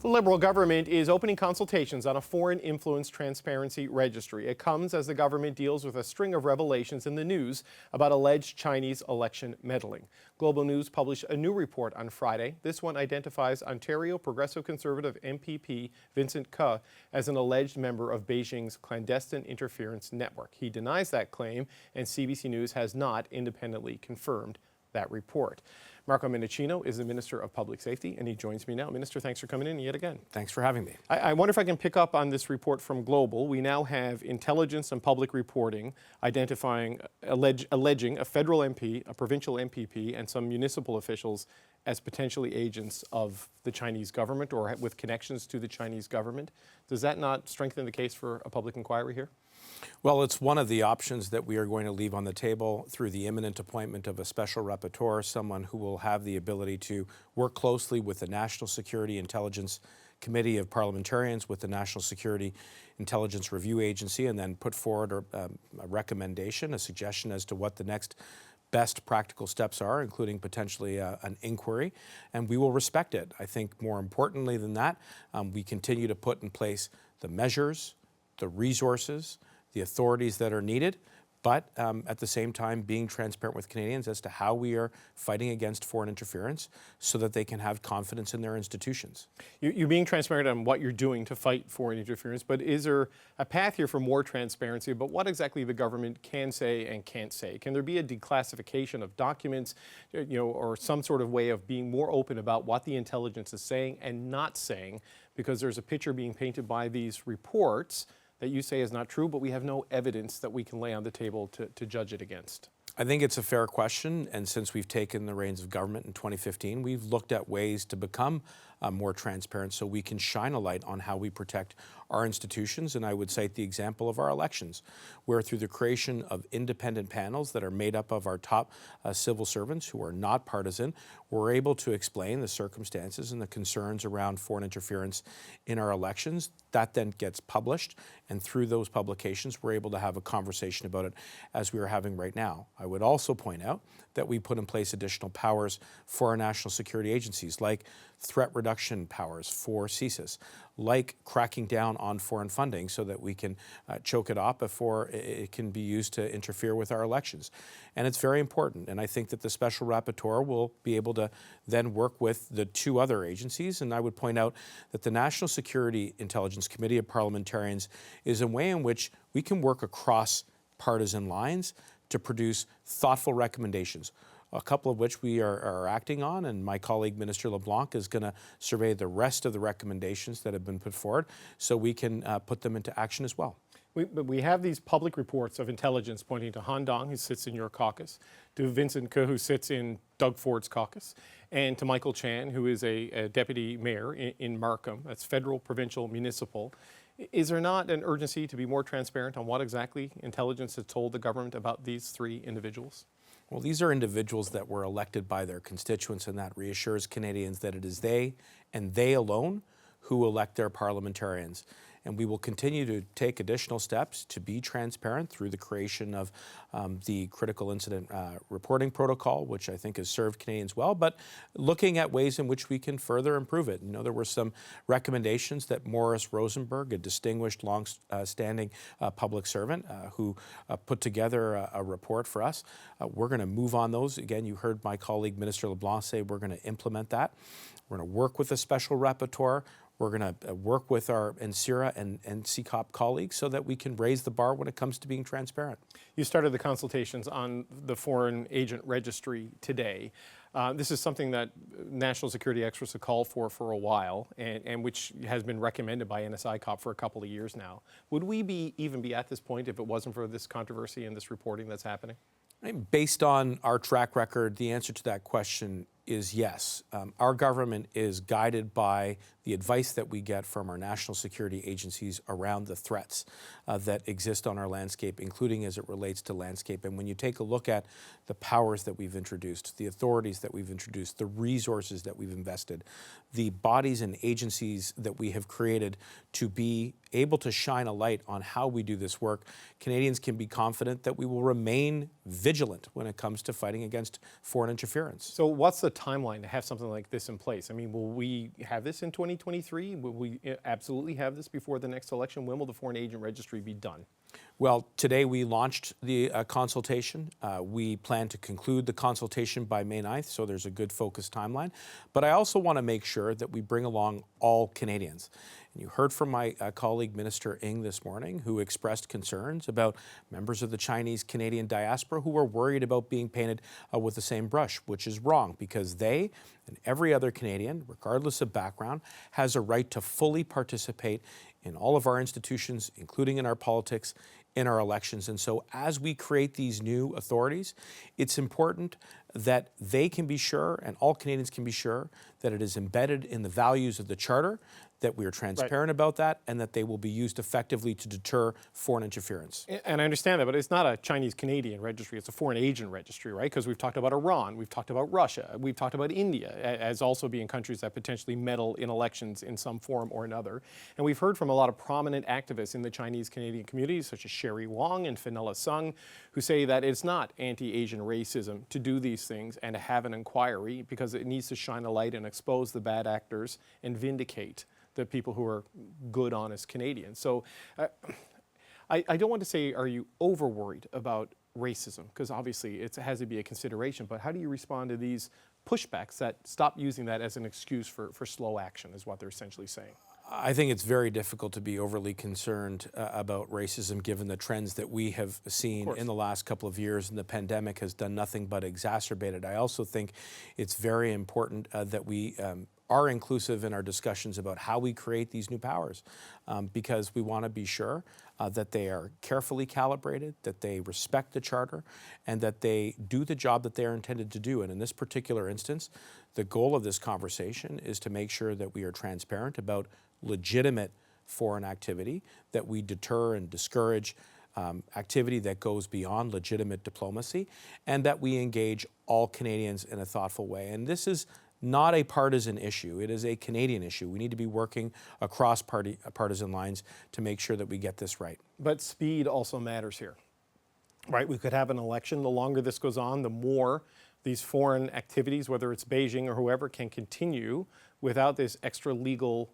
The Liberal government is opening consultations on a foreign influence transparency registry. It comes as the government deals with a string of revelations in the news about alleged Chinese election meddling. Global News published a new report on Friday. This one identifies Ontario Progressive Conservative MPP Vincent Ke as an alleged member of Beijing's clandestine interference network. He denies that claim, and CBC News has not independently confirmed that report. Marco Mendicino is the Minister of Public Safety, and he joins me now. Minister, thanks for coming in yet again. Thanks for having me. I wonder if I can pick up on this report from Global. We now have intelligence and public reporting identifying, alleging a federal MP, a provincial MPP, and some municipal officials as potentially agents of the Chinese government or with connections to the Chinese government. Does that not strengthen the case for a public inquiry here? Well, it's one of the options that we are going to leave on the table through the imminent appointment of a special rapporteur, someone who will have the ability to work closely with the National Security Intelligence Committee of Parliamentarians, with the National Security Intelligence Review Agency, and then put forward a recommendation, a suggestion as to what the next best practical steps are, including potentially an inquiry, and we will respect it. I think more importantly than that, we continue to put in place the measures, the resources, the authorities that are needed, but at the same time being transparent with Canadians as to how we are fighting against foreign interference so that they can have confidence in their institutions. You're being transparent on what you're doing to fight foreign interference, but is there a path here for more transparency about what exactly the government can say and can't say? Can there be a declassification of documents, or some sort of way of being more open about what the intelligence is saying and not saying, because there's a picture being painted by these reports that you say is not true, but we have no evidence that we can lay on the table to judge it against? I think it's a fair question, and since we've taken the reins of government in 2015, we've looked at ways to become more transparent so we can shine a light on how we protect our institutions. And I would cite the example of our elections, where through the creation of independent panels that are made up of our top civil servants who are not partisan, we're able to explain the circumstances and the concerns around foreign interference in our elections. That then gets published, and through those publications, we're able to have a conversation about it as we are having right now. I would also point out that we put in place additional powers for our national security agencies, like threat reduction powers for CSIS, like cracking down on foreign funding so that we can choke it off before it can be used to interfere with our elections. And it's very important. And I think that the special rapporteur will be able to then work with the two other agencies. And I would point out that the National Security Intelligence Committee of Parliamentarians is a way in which we can work across partisan lines to produce thoughtful recommendations, a couple of which we are acting on, and my colleague Minister LeBlanc is going to survey the rest of the recommendations that have been put forward so we can put them into action as well. But we have these public reports of intelligence pointing to Han Dong, who sits in your caucus, to Vincent Ke, who sits in Doug Ford's caucus, and to Michael Chan, who is a deputy mayor in Markham. That's federal, provincial, municipal. Is there not an urgency to be more transparent on what exactly intelligence has told the government about these three individuals? Well, these are individuals that were elected by their constituents, and that reassures Canadians that it is they and they alone who elect their parliamentarians. And we will continue to take additional steps to be transparent through the creation of the critical incident reporting protocol, which I think has served Canadians well, but looking at ways in which we can further improve it. There were some recommendations that Morris Rosenberg, a distinguished, long-standing public servant who put together a report for us. We're going to move on those. Again, you heard my colleague, Minister LeBlanc, say we're going to implement that. We're going to work with a special rapporteur. We're going to work with our NCIRA and CCOP colleagues so that we can raise the bar when it comes to being transparent. You started the consultations on the foreign agent registry today. This is something that national security experts have called for a while, and which has been recommended by NSICOP for a couple of years now. Would we even be at this point if it wasn't for this controversy and this reporting that's happening? Based on our track record, the answer to that question is yes. Our government is guided by the advice that we get from our national security agencies around the threats that exist on our landscape, including as it relates to landscape. And when you take a look at the powers that we've introduced, the authorities that we've introduced, the resources that we've invested, the bodies and agencies that we have created to be able to shine a light on how we do this work, Canadians can be confident that we will remain vigilant when it comes to fighting against foreign interference. So what's the the timeline to have something like this in place? I mean, will we have this in 2023? Will we absolutely have this before the next election? When will the foreign agent registry be done? Well, today we launched the consultation. We plan to conclude the consultation by May 9th, so there's a good focused timeline. But I also want to make sure that we bring along all Canadians. And you heard from my colleague, Minister Ng, this morning, who expressed concerns about members of the Chinese-Canadian diaspora who are worried about being painted with the same brush, which is wrong, because they and every other Canadian, regardless of background, has a right to fully participate in all of our institutions, including in our politics, in our elections. And so as we create these new authorities, it's important that they can be sure, and all Canadians can be sure, that it is embedded in the values of the Charter, that we are transparent about that, and that they will be used effectively to deter foreign interference. And I understand that, but it's not a Chinese-Canadian registry, it's a foreign agent registry, right? Because we've talked about Iran, we've talked about Russia, we've talked about India as also being countries that potentially meddle in elections in some form or another. And we've heard from a lot of prominent activists in the Chinese-Canadian community, such as Sherry Wong and Fenella Sung, who say that it's not anti-Asian racism to do these things and to have an inquiry, because it needs to shine a light and expose the bad actors and vindicate the people who are good, honest Canadians. So I don't want to say, are you over worried about racism? Because obviously it has to be a consideration, but how do you respond to these pushbacks that stop using that as an excuse for slow action, is what they're essentially saying? I think it's very difficult to be overly concerned about racism given the trends that we have seen in the last couple of years, and the pandemic has done nothing but exacerbate it. I also think it's very important that we are inclusive in our discussions about how we create these new powers, because we want to be sure that they are carefully calibrated, that they respect the Charter, and that they do the job that they are intended to do. And in this particular instance, the goal of this conversation is to make sure that we are transparent about legitimate foreign activity, that we deter and discourage activity that goes beyond legitimate diplomacy, and that we engage all Canadians in a thoughtful way. And this is not a partisan issue. It is a Canadian issue. We need to be working across partisan lines to make sure that we get this right. But speed also matters here, right? We could have an election. The longer this goes on, the more these foreign activities, whether it's Beijing or whoever, can continue without this extra legal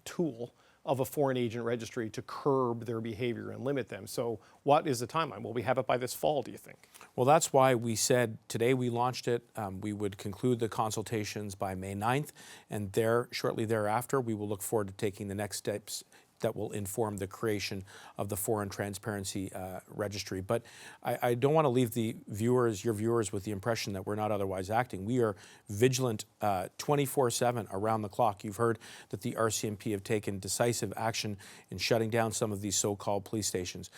tool of a foreign agent registry to curb their behavior and limit them. So what is the timeline? Will we have it by this fall, do you think? Well, that's why we said today we launched it. We would conclude the consultations by May 9th, and shortly thereafter, we will look forward to taking the next steps that will inform the creation of the Foreign Transparency Registry. But I don't want to leave the viewers, your viewers, with the impression that we're not otherwise acting. We are vigilant 24/7 around the clock. You've heard that the RCMP have taken decisive action in shutting down some of these so-called police stations.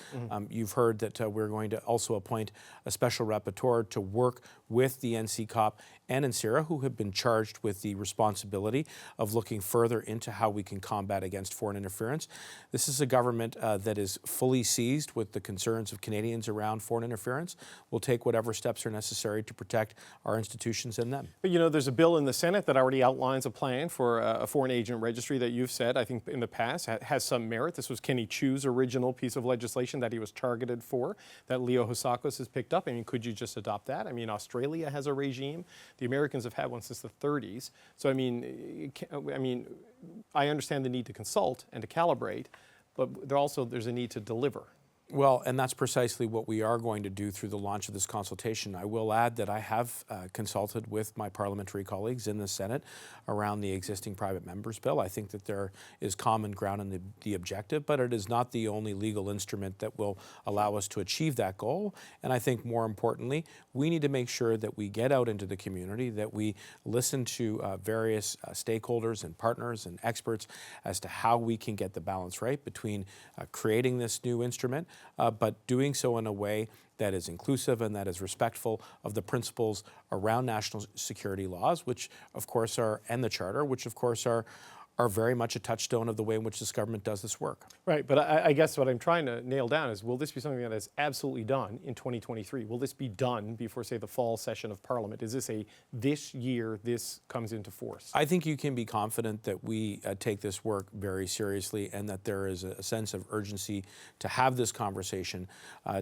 You've heard that we're going to also appoint a special rapporteur to work with the NCCOP and NCIRA, who have been charged with the responsibility of looking further into how we can combat against foreign interference. This is a government that is fully seized with the concerns of Canadians around foreign interference. We'll take whatever steps are necessary to protect our institutions and them. But you know, there's a bill in the Senate that already outlines a plan for a foreign agent registry that you've said, I think in the past, has some merit. This was Kenny Chu's original piece of legislation that he was targeted for, that Leo Housakos has picked up. I mean, could you just adopt that? I mean, Australia has a regime. The Americans have had one since the 30s. So, I mean, I understand the need to consult and to calibrate, but there's a need to deliver. Well, and that's precisely what we are going to do through the launch of this consultation. I will add that I have consulted with my parliamentary colleagues in the Senate around the existing private members bill. I think that there is common ground in the objective, but it is not the only legal instrument that will allow us to achieve that goal. And I think more importantly, we need to make sure that we get out into the community, that we listen to various stakeholders and partners and experts as to how we can get the balance right between creating this new instrument, but doing so in a way that is inclusive and that is respectful of the principles around national security laws, which of course and the Charter, which of course are very much a touchstone of the way in which this government does this work. Right, but I guess what I'm trying to nail down is, will this be something that is absolutely done in 2023? Will this be done before, say, the fall session of Parliament? Is this this year this comes into force? I think you can be confident that we take this work very seriously and that there is a sense of urgency to have this conversation,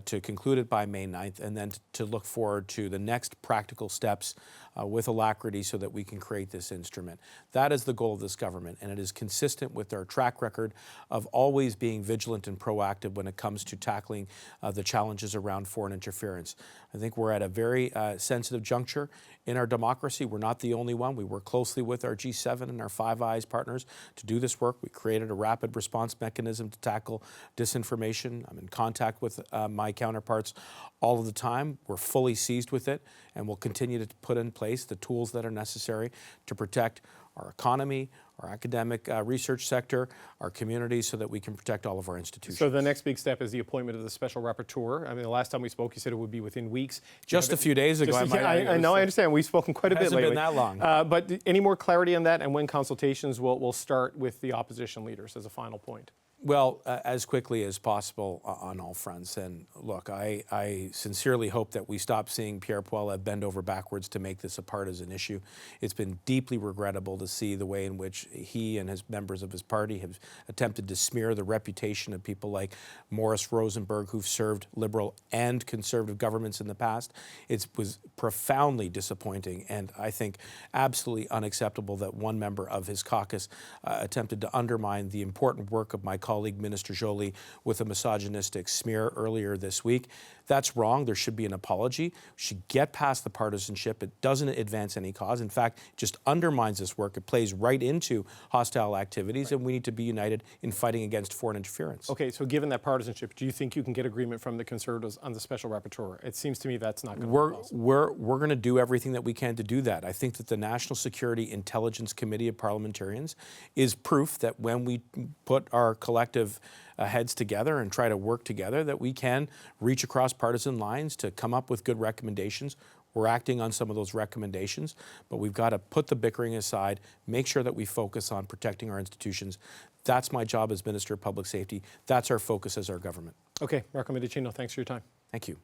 to conclude it by May 9th, and then to look forward to the next practical steps with alacrity so that we can create this instrument. That is the goal of this government, and it is consistent with our track record of always being vigilant and proactive when it comes to tackling the challenges around foreign interference. I think we're at a very sensitive juncture in our democracy. We're not the only one. We work closely with our G7 and our Five Eyes partners to do this work. We created a rapid response mechanism to tackle disinformation. I'm in contact with my counterparts all of the time. We're fully seized with it, and we'll continue to put in place the tools that are necessary to protect our economy, our academic research sector, our communities, so that we can protect all of our institutions. So the next big step is the appointment of the special rapporteur. I mean, the last time we spoke, you said it would be within weeks. Just a few days ago. I know, I understand. We've spoken quite a bit lately. It hasn't been that long. But any more clarity on that, and when consultations will start with the opposition leaders as a final point? Well, as quickly as possible on all fronts. And look, I sincerely hope that we stop seeing Pierre Poilievre bend over backwards to make this a partisan issue. It's been deeply regrettable to see the way in which he and his members of his party have attempted to smear the reputation of people like Morris Rosenberg, who've served Liberal and Conservative governments in the past. It was profoundly disappointing, and I think absolutely unacceptable that one member of his caucus attempted to undermine the important work of my colleague Minister Joly with a misogynistic smear earlier this week. That's wrong. There should be an apology. We should get past the partisanship. It doesn't advance any cause. In fact, it just undermines this work. It plays right into hostile activities, and we need to be united in fighting against foreign interference. Okay, so given that partisanship, do you think you can get agreement from the Conservatives on the special rapporteur? It seems to me that's not going to be possible. We're going to do everything that we can to do that. I think that the National Security Intelligence Committee of Parliamentarians is proof that when we put our collective heads together and try to work together, that we can reach across partisan lines to come up with good recommendations. We're acting on some of those recommendations, but we've got to put the bickering aside, make sure that we focus on protecting our institutions. That's my job as Minister of Public Safety. That's our focus as our government. Okay, Marco Mendicino, thanks for your time. Thank you.